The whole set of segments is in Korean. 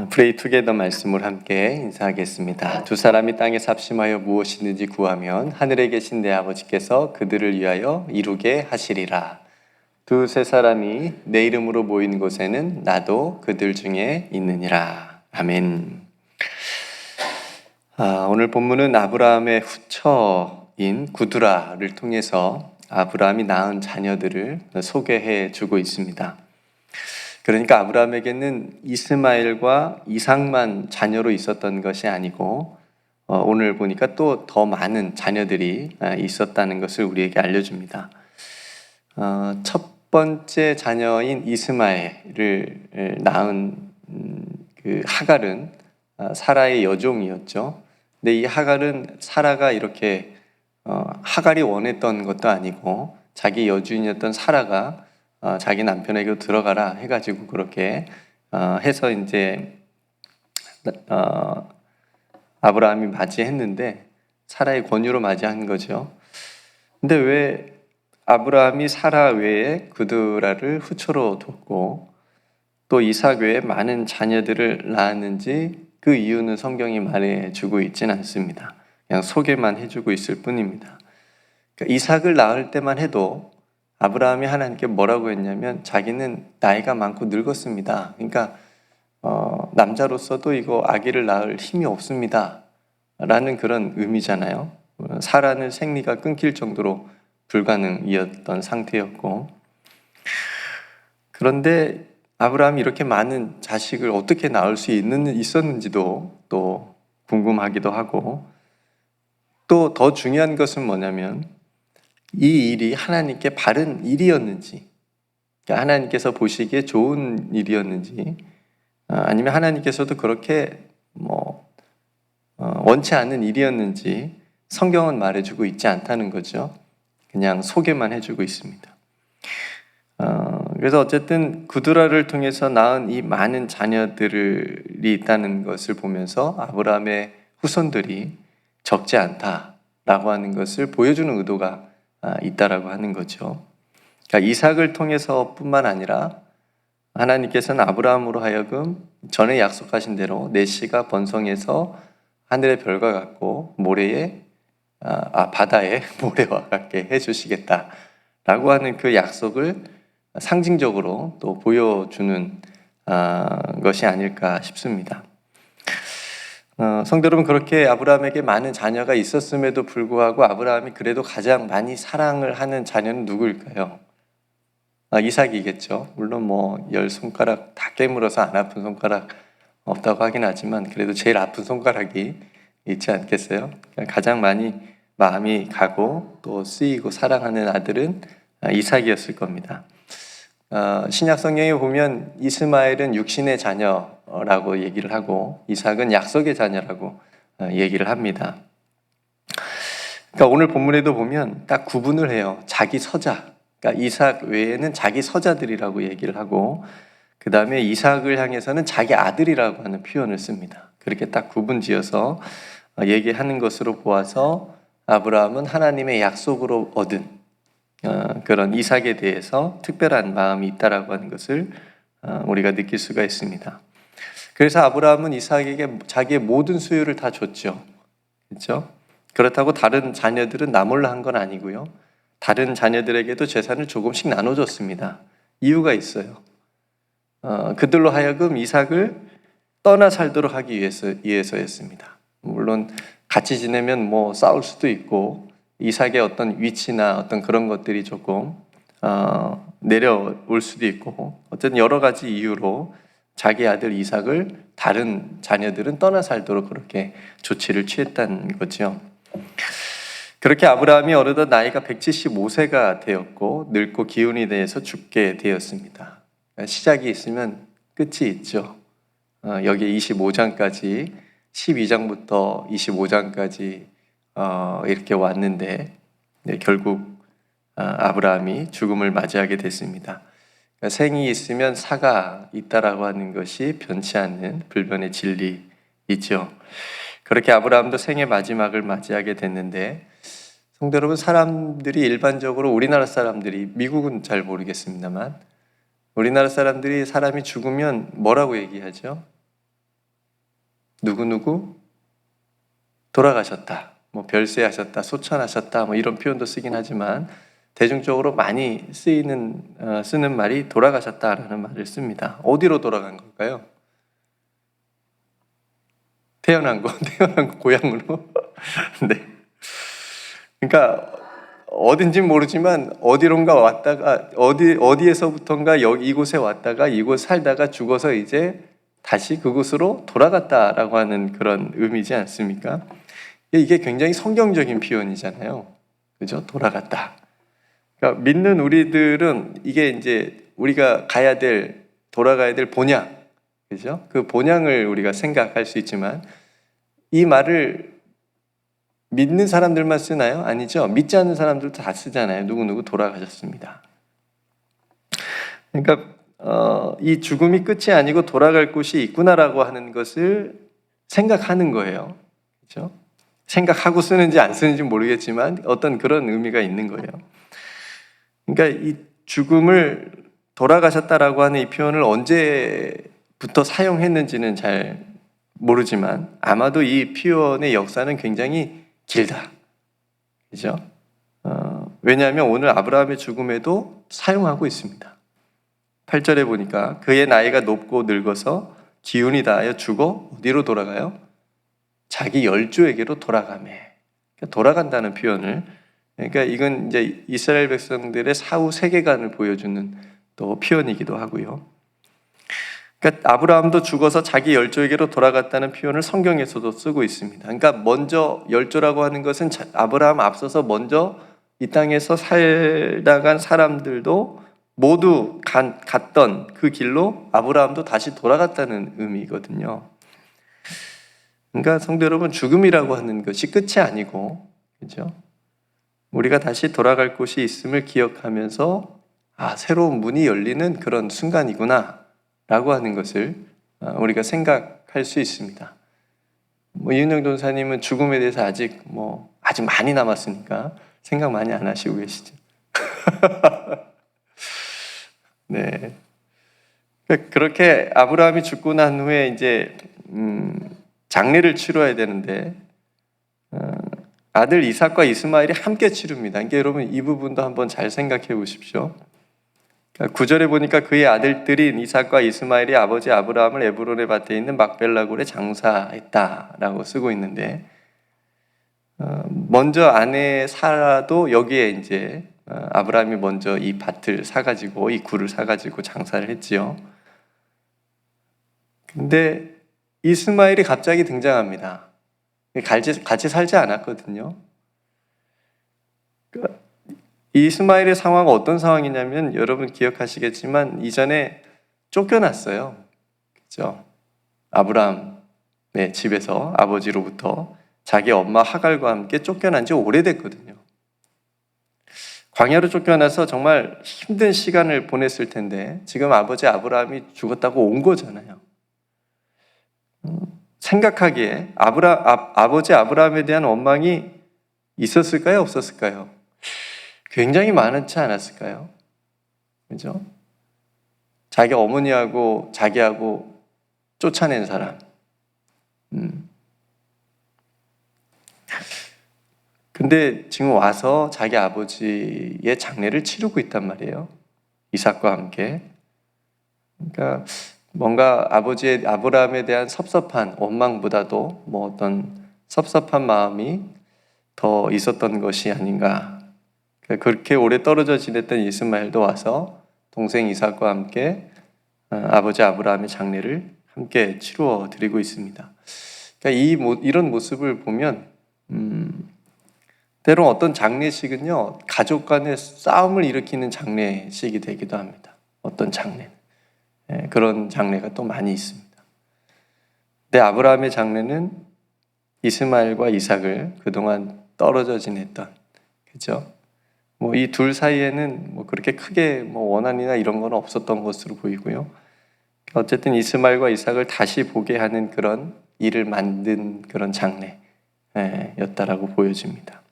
프레이 투게더 말씀을 함께 인사하겠습니다. 두 사람이 땅에 삽심하여 무엇이든지 구하면 하늘에 계신 내 아버지께서 그들을 위하여 이루게 하시리라. 두세 사람이 내 이름으로 모인 곳에는 나도 그들 중에 있느니라. 아멘. 오늘 본문은 아브라함의 후처인 구두라를 통해서 아브라함이 낳은 자녀들을 소개해 주고 있습니다. 그러니까 아브라함에게는 이스마엘과 이삭만 자녀로 있었던 것이 아니고 오늘 보니까 또 더 많은 자녀들이 있었다는 것을 우리에게 알려줍니다. 첫 번째 자녀인 이스마엘을 낳은 그 하갈은 사라의 여종이었죠. 근데 이 하갈은 사라가 이렇게 하갈이 원했던 것도 아니고 자기 여주인이었던 사라가 자기 남편에게 들어가라 해가지고 그렇게 해서 이제 아브라함이 맞이했는데 사라의 권유로 맞이한 거죠. 근데 왜 아브라함이 사라 외에 구두라를 후처로 뒀고 또 이삭 외에 많은 자녀들을 낳았는지 그 이유는 성경이 말해주고 있지는 않습니다. 그냥 소개만 해주고 있을 뿐입니다. 그러니까 이삭을 낳을 때만 해도 아브라함이 하나님께 뭐라고 했냐면 자기는 나이가 많고 늙었습니다. 그러니까 남자로서도 이거 아기를 낳을 힘이 없습니다. 라는 그런 의미잖아요. 사라는 생리가 끊길 정도로 불가능이었던 상태였고, 그런데 아브라함이 이렇게 많은 자식을 어떻게 낳을 수 있었는지도 또 궁금하기도 하고, 또 더 중요한 것은 뭐냐면 이 일이 하나님께 바른 일이었는지, 그러니까 하나님께서 보시기에 좋은 일이었는지, 아니면 하나님께서도 그렇게 원치 않는 일이었는지 성경은 말해주고 있지 않다는 거죠. 그냥 소개만 해주고 있습니다. 그래서 어쨌든 구두라를 통해서 낳은 이 많은 자녀들이 있다는 것을 보면서 아브라함의 후손들이 적지 않다라고 하는 것을 보여주는 의도가 있다라고 하는 거죠. 그러니까 이삭을 통해서뿐만 아니라 하나님께서는 아브라함으로 하여금 전에 약속하신 대로 내 씨가 번성해서 하늘의 별과 같고 바다의 모래와 같게 해주시겠다라고 하는 그 약속을 상징적으로 또 보여주는 것이 아닐까 싶습니다. 성도 여러분, 그렇게 아브라함에게 많은 자녀가 있었음에도 불구하고 아브라함이 그래도 가장 많이 사랑을 하는 자녀는 누구일까요? 이삭이겠죠. 물론 10손가락 다 깨물어서 안 아픈 손가락 없다고 하긴 하지만 그래도 제일 아픈 손가락이 있지 않겠어요? 가장 많이 마음이 가고 또 쓰이고 사랑하는 아들은 이삭이었을 겁니다. 신약 성경에 보면 이스마엘은 육신의 자녀라고 얘기를 하고 이삭은 약속의 자녀라고 얘기를 합니다. 그러니까 오늘 본문에도 보면 딱 구분을 해요. 자기 서자. 그러니까 이삭 외에는 자기 서자들이라고 얘기를 하고 그 다음에 이삭을 향해서는 자기 아들이라고 하는 표현을 씁니다. 그렇게 딱 구분지어서 얘기하는 것으로 보아서 아브라함은 하나님의 약속으로 얻은 그런 이삭에 대해서 특별한 마음이 있다라고 하는 것을 우리가 느낄 수가 있습니다. 그래서 아브라함은 이삭에게 자기의 모든 소유를 다 줬죠. 그렇죠? 그렇다고 다른 자녀들은 나 몰라 한 건 아니고요. 다른 자녀들에게도 재산을 조금씩 나눠줬습니다. 이유가 있어요. 그들로 하여금 이삭을 떠나 살도록 하기 위해서였습니다. 물론 같이 지내면 싸울 수도 있고 이삭의 어떤 위치나 어떤 그런 것들이 조금 내려올 수도 있고 어쨌든 여러 가지 이유로 자기 아들 이삭을 다른 자녀들은 떠나 살도록 그렇게 조치를 취했다는 거죠. 그렇게 아브라함이 어느덧 나이가 175세가 되었고 늙고 기운이 돼서 죽게 되었습니다. 시작이 있으면 끝이 있죠. 여기 25장까지 12장부터 25장까지 이렇게 왔는데 결국 아브라함이 죽음을 맞이하게 됐습니다. 그러니까 생이 있으면 사가 있다라고 하는 것이 변치 않는 불변의 진리이죠. 그렇게 아브라함도 생의 마지막을 맞이하게 됐는데 성도 여러분, 사람들이 일반적으로 우리나라 사람들이, 미국은 잘 모르겠습니다만 우리나라 사람들이 사람이 죽으면 뭐라고 얘기하죠? 누구누구 돌아가셨다, 뭐 별세하셨다, 소천하셨다, 뭐 이런 표현도 쓰긴 하지만 대중적으로 많이 쓰는 말이 돌아가셨다라는 말을 씁니다. 어디로 돌아간 걸까요? 태어난 고향으로. 네. 그러니까 어딘진 모르지만 어디론가 왔다가 어디에서부턴가 이곳에 왔다가 이곳 살다가 죽어서 이제 다시 그곳으로 돌아갔다라고 하는 그런 의미지 않습니까? 이게 굉장히 성경적인 표현이잖아요. 그죠? 돌아갔다. 그러니까 믿는 우리들은 이게 이제 우리가 돌아가야 될 본향, 그죠? 그 본향을 우리가 생각할 수 있지만 이 말을 믿는 사람들만 쓰나요? 아니죠. 믿지 않는 사람들도 다 쓰잖아요. 누구누구 돌아가셨습니다. 그러니까 이 죽음이 끝이 아니고 돌아갈 곳이 있구나라고 하는 것을 생각하는 거예요. 그렇죠? 생각하고 쓰는지 안 쓰는지 모르겠지만 어떤 그런 의미가 있는 거예요. 그러니까 이 죽음을 돌아가셨다라고 하는 이 표현을 언제부터 사용했는지는 잘 모르지만 아마도 이 표현의 역사는 굉장히 길다. 그죠? 왜냐하면 오늘 아브라함의 죽음에도 사용하고 있습니다. 8절에 보니까 그의 나이가 높고 늙어서 기운이 다하여 죽어 어디로 돌아가요? 자기 열조에게로 돌아가매. 그러니까 돌아간다는 표현을, 그러니까 이건 이제 이스라엘 백성들의 사후 세계관을 보여주는 또 표현이기도 하고요. 그러니까 아브라함도 죽어서 자기 열조에게로 돌아갔다는 표현을 성경에서도 쓰고 있습니다. 그러니까 먼저 열조라고 하는 것은 아브라함 앞서서 먼저 이 땅에서 살다간 사람들도 모두 갔던 그 길로 아브라함도 다시 돌아갔다는 의미거든요. 그러니까 성도 여러분, 죽음이라고 하는 것이 끝이 아니고, 그죠? 우리가 다시 돌아갈 곳이 있음을 기억하면서 새로운 문이 열리는 그런 순간이구나 라고 하는 것을 우리가 생각할 수 있습니다. 이은영 전사님은 죽음에 대해서 아직 많이 남았으니까 생각 많이 안 하시고 계시죠. 네. 그렇게 아브라함이 죽고 난 후에 이제 장례를 치러야 되는데 아들 이삭과 이스마엘이 함께 치릅니다. 그러니까 여러분 이 부분도 한번 잘 생각해 보십시오. 9절에 보니까 그의 아들들인 이삭과 이스마엘이 아버지 아브라함을 에브론의 밭에 있는 막벨라 굴에 장사했다라고 쓰고 있는데, 먼저 아내 사라도 여기에 이제 아브라함이 먼저 이 밭을 사가지고 이 굴을 사가지고 장사를 했지요. 근데 이스마엘이 갑자기 등장합니다. 같이 살지 않았거든요. 이스마엘의 상황은 어떤 상황이냐면 여러분 기억하시겠지만 이전에 쫓겨났어요. 그렇죠? 아브라함의 집에서 아버지로부터 자기 엄마 하갈과 함께 쫓겨난 지 오래됐거든요. 광야로 쫓겨나서 정말 힘든 시간을 보냈을 텐데 지금 아버지 아브라함이 죽었다고 온 거잖아요. 생각하기에 아버지 아브라함에 대한 원망이 있었을까요? 없었을까요? 굉장히 많지 않았을까요? 그죠? 자기 어머니하고 자기하고 쫓아낸 사람. 근데 지금 와서 자기 아버지의 장례를 치르고 있단 말이에요. 이삭과 함께. 그러니까 뭔가 아버지의 아브라함에 대한 섭섭한 원망보다도 어떤 섭섭한 마음이 더 있었던 것이 아닌가. 그렇게 오래 떨어져 지냈던 이스마엘도 와서 동생 이삭과 함께 아버지 아브라함의 장례를 함께 치루어 드리고 있습니다. 그러니까 이런 모습을 보면 때론 어떤 장례식은요 가족 간의 싸움을 일으키는 장례식이 되기도 합니다. 어떤 장례는 그런 장례가 또 많이 있습니다. 근데 아브라함의 장례는 이스마엘과 이삭을 그동안 떨어져 지냈던, 그죠? 이 둘 사이에는 그렇게 크게 원한이나 이런 건 없었던 것으로 보이고요. 어쨌든 이스마엘과 이삭을 다시 보게 하는 그런 일을 만든 그런 장례였다라고 보여집니다.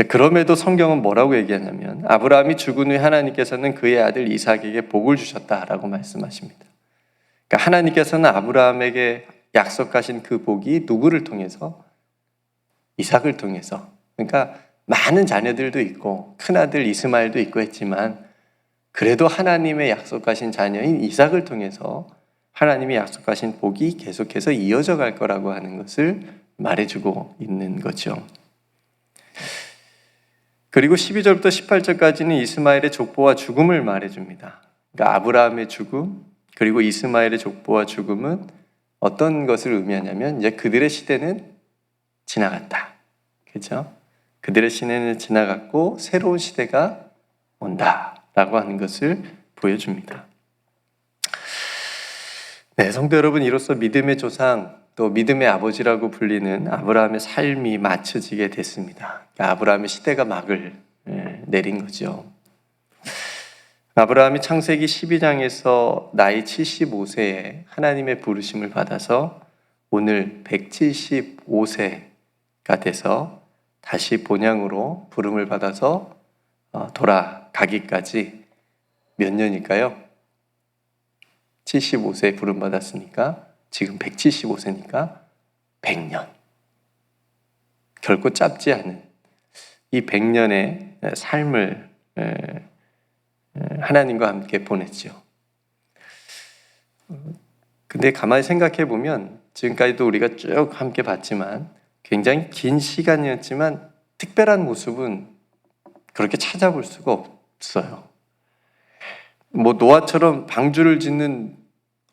그럼에도 성경은 뭐라고 얘기하냐면 아브라함이 죽은 후에 하나님께서는 그의 아들 이삭에게 복을 주셨다라고 말씀하십니다. 그러니까 하나님께서는 아브라함에게 약속하신 그 복이 누구를 통해서? 이삭을 통해서. 그러니까 많은 자녀들도 있고 큰아들 이스마엘도 있고 했지만 그래도 하나님의 약속하신 자녀인 이삭을 통해서 하나님이 약속하신 복이 계속해서 이어져 갈 거라고 하는 것을 말해주고 있는 거죠. 그리고 12절부터 18절까지는 이스마엘의 족보와 죽음을 말해줍니다. 그러니까 아브라함의 죽음, 그리고 이스마엘의 족보와 죽음은 어떤 것을 의미하냐면 이제 그들의 시대는 지나갔다. 그렇죠? 그들의 시대는 지나갔고 새로운 시대가 온다라고 하는 것을 보여줍니다. 네, 성도 여러분, 이로써 믿음의 조상 또 믿음의 아버지라고 불리는 아브라함의 삶이 맞춰지게 됐습니다. 아브라함의 시대가 막을 내린 거죠. 아브라함이 창세기 12장에서 나이 75세에 하나님의 부르심을 받아서 오늘 175세가 돼서 다시 본향으로 부름을 받아서 돌아가기까지 몇 년일까요? 75세에 부름 받았으니까 지금 175세니까 100년. 결코 짧지 않은 이 100년의 삶을 하나님과 함께 보냈죠. 근데 가만히 생각해 보면 지금까지도 우리가 쭉 함께 봤지만 굉장히 긴 시간이었지만 특별한 모습은 그렇게 찾아볼 수가 없어요. 뭐 노아처럼 방주를 짓는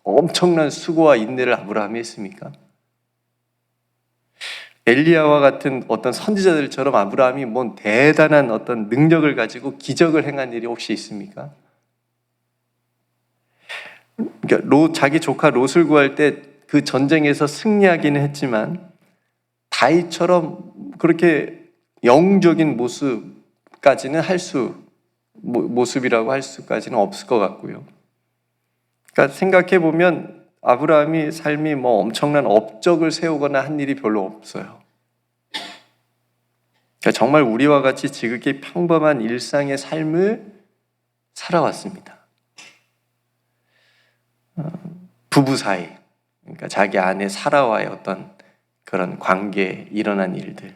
엄청난 수고와 인내를 아브라함이 했습니까? 엘리야와 같은 어떤 선지자들처럼 아브라함이 뭔 대단한 어떤 능력을 가지고 기적을 행한 일이 혹시 있습니까? 그러니까 자기 조카 롯을 구할 때 그 전쟁에서 승리하기는 했지만 다윗처럼 그렇게 영적인 모습까지는 모습이라고 할 수까지는 없을 것 같고요. 그러니까 생각해 보면 아브라함이 삶이 뭐 엄청난 업적을 세우거나 한 일이 별로 없어요. 그러니까 정말 우리와 같이 지극히 평범한 일상의 삶을 살아왔습니다. 부부 사이, 그러니까 자기 아내 사라와의 어떤 그런 관계에 일어난 일들,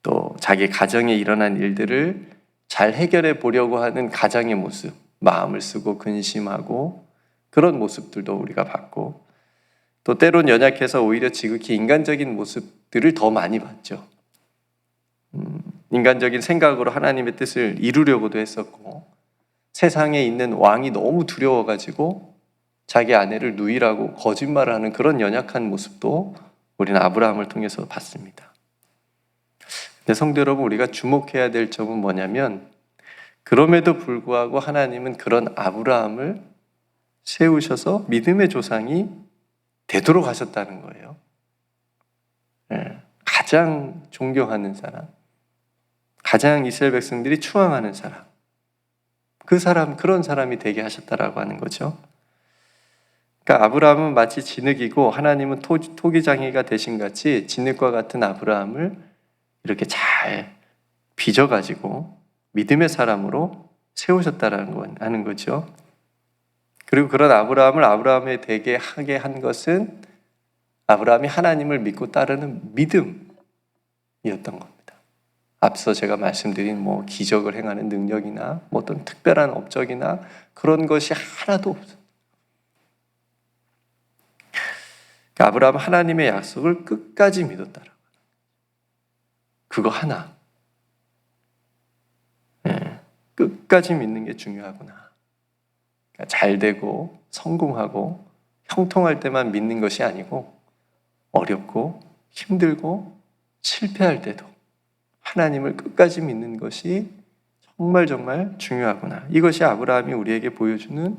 또 자기 가정에 일어난 일들을 잘 해결해 보려고 하는 가장의 모습, 마음을 쓰고 근심하고 그런 모습들도 우리가 봤고, 또 때론 연약해서 오히려 지극히 인간적인 모습들을 더 많이 봤죠. 인간적인 생각으로 하나님의 뜻을 이루려고도 했었고, 세상에 있는 왕이 너무 두려워가지고 자기 아내를 누이라고 거짓말을 하는 그런 연약한 모습도 우리는 아브라함을 통해서 봤습니다. 근데 성도 여러분, 우리가 주목해야 될 점은 뭐냐면 그럼에도 불구하고 하나님은 그런 아브라함을 세우셔서 믿음의 조상이 되도록 하셨다는 거예요. 가장 존경하는 사람, 가장 이스라엘 백성들이 추앙하는 사람, 그런 사람이 되게 하셨다라고 하는 거죠. 그러니까 아브라함은 마치 진흙이고 하나님은 토기장이가 되신 같이 진흙과 같은 아브라함을 이렇게 잘 빚어가지고 믿음의 사람으로 세우셨다라는 거죠. 그리고 그런 아브라함을 아브라함에 되게 하게 한 것은 아브라함이 하나님을 믿고 따르는 믿음이었던 겁니다. 앞서 제가 말씀드린 뭐 기적을 행하는 능력이나 뭐 어떤 특별한 업적이나 그런 것이 하나도 없어요. 아브라함은 하나님의 약속을 끝까지 믿었다라고. 그거 하나. 끝까지 믿는 게 중요하구나. 잘 되고 성공하고 형통할 때만 믿는 것이 아니고 어렵고 힘들고 실패할 때도 하나님을 끝까지 믿는 것이 정말 중요하구나. 이것이 아브라함이 우리에게 보여주는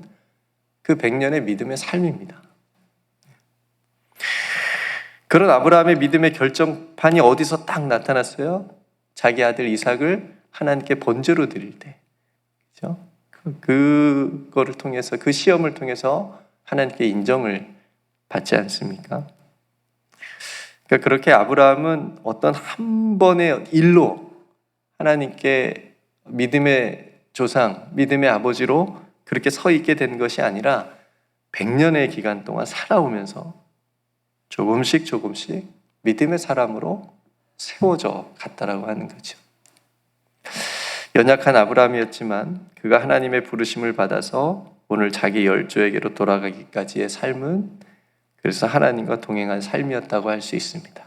그 100년의 믿음의 삶입니다. 그런 아브라함의 믿음의 결정판이 어디서 딱 나타났어요? 자기 아들 이삭을 하나님께 번제로 드릴 때. 그렇죠? 그거를 통해서, 그 시험을 통해서 하나님께 인정을 받지 않습니까? 그러니까 그렇게 아브라함은 어떤 한 번의 일로 하나님께 믿음의 조상, 믿음의 아버지로 그렇게 서 있게 된 것이 아니라 100년의 기간 동안 살아오면서 조금씩 믿음의 사람으로 세워져 갔다라고 하는 거죠. 연약한 아브라함이었지만 그가 하나님의 부르심을 받아서 오늘 자기 열조에게로 돌아가기까지의 삶은 그래서 하나님과 동행한 삶이었다고 할 수 있습니다.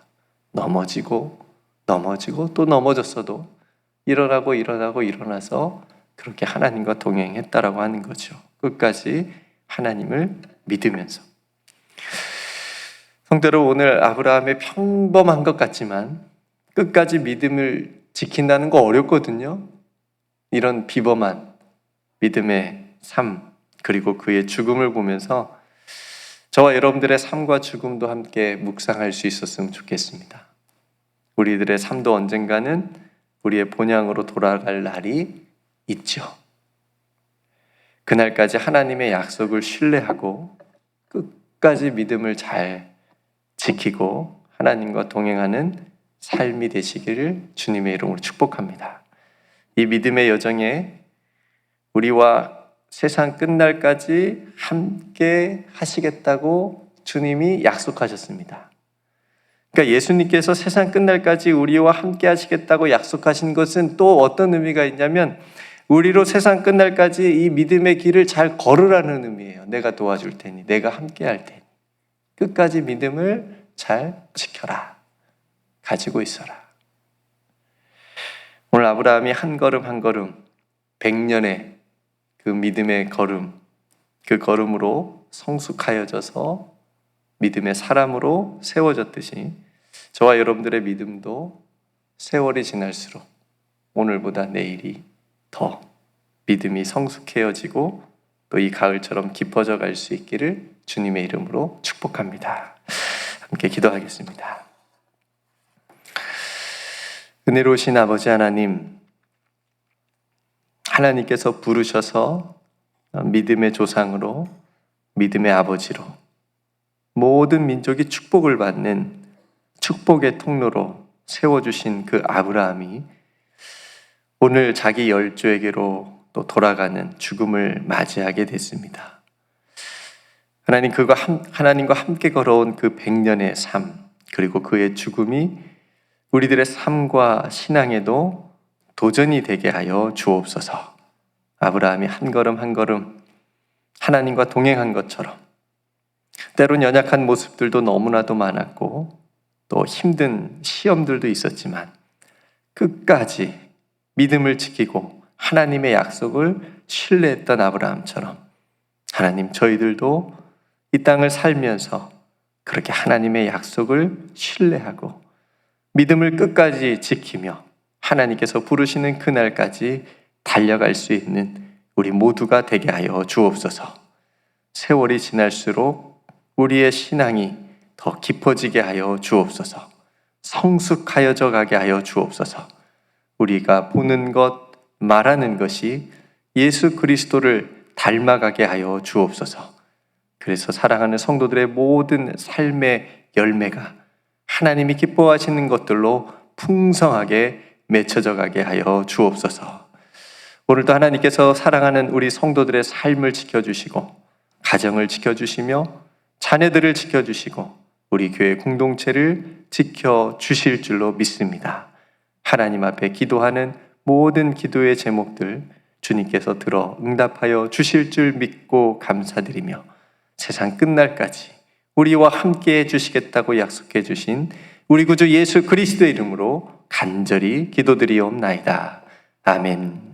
넘어지고 또 넘어졌어도 일어나서 그렇게 하나님과 동행했다라고 하는 거죠. 끝까지 하나님을 믿으면서. 성대로 오늘 아브라함의 평범한 것 같지만 끝까지 믿음을 지킨다는 거 어렵거든요. 이런 비범한 믿음의 삶 그리고 그의 죽음을 보면서 저와 여러분들의 삶과 죽음도 함께 묵상할 수 있었으면 좋겠습니다. 우리들의 삶도 언젠가는 우리의 본향으로 돌아갈 날이 있죠. 그날까지 하나님의 약속을 신뢰하고 끝까지 믿음을 잘 지키고 하나님과 동행하는 삶이 되시기를 주님의 이름으로 축복합니다. 이 믿음의 여정에 우리와 세상 끝날까지 함께 하시겠다고 주님이 약속하셨습니다. 그러니까 예수님께서 세상 끝날까지 우리와 함께 하시겠다고 약속하신 것은 또 어떤 의미가 있냐면 우리로 세상 끝날까지 이 믿음의 길을 잘 걸으라는 의미예요. 내가 도와줄 테니, 내가 함께 할 테니. 끝까지 믿음을 잘 지켜라. 가지고 있어라. 오늘 아브라함이 한 걸음 한 걸음 100년의 그 믿음의 걸음, 그 걸음으로 성숙하여져서 믿음의 사람으로 세워졌듯이 저와 여러분들의 믿음도 세월이 지날수록 오늘보다 내일이 더 믿음이 성숙해져지고 또 이 가을처럼 깊어져 갈 수 있기를 주님의 이름으로 축복합니다. 함께 기도하겠습니다. 은혜로우신 아버지 하나님, 하나님께서 부르셔서 믿음의 조상으로, 믿음의 아버지로 모든 민족이 축복을 받는 축복의 통로로 세워주신 그 아브라함이 오늘 자기 열조에게로 또 돌아가는 죽음을 맞이하게 됐습니다. 하나님, 하나님과 함께 걸어온 그 100년의 삶, 그리고 그의 죽음이 우리들의 삶과 신앙에도 도전이 되게 하여 주옵소서. 아브라함이 한 걸음 한 걸음 하나님과 동행한 것처럼 때론 연약한 모습들도 너무나도 많았고 또 힘든 시험들도 있었지만 끝까지 믿음을 지키고 하나님의 약속을 신뢰했던 아브라함처럼 하나님, 저희들도 이 땅을 살면서 그렇게 하나님의 약속을 신뢰하고 믿음을 끝까지 지키며 하나님께서 부르시는 그날까지 달려갈 수 있는 우리 모두가 되게 하여 주옵소서. 세월이 지날수록 우리의 신앙이 더 깊어지게 하여 주옵소서. 성숙하여져 가게 하여 주옵소서. 우리가 보는 것, 말하는 것이 예수 그리스도를 닮아가게 하여 주옵소서. 그래서 사랑하는 성도들의 모든 삶의 열매가 하나님이 기뻐하시는 것들로 풍성하게 맺혀져 가게 하여 주옵소서. 오늘도 하나님께서 사랑하는 우리 성도들의 삶을 지켜주시고 가정을 지켜주시며 자녀들을 지켜주시고 우리 교회 공동체를 지켜주실 줄로 믿습니다. 하나님 앞에 기도하는 모든 기도의 제목들 주님께서 들어 응답하여 주실 줄 믿고 감사드리며 세상 끝날까지 우리와 함께 해주시겠다고 약속해 주신 우리 구주 예수 그리스도의 이름으로 간절히 기도드리옵나이다. 아멘.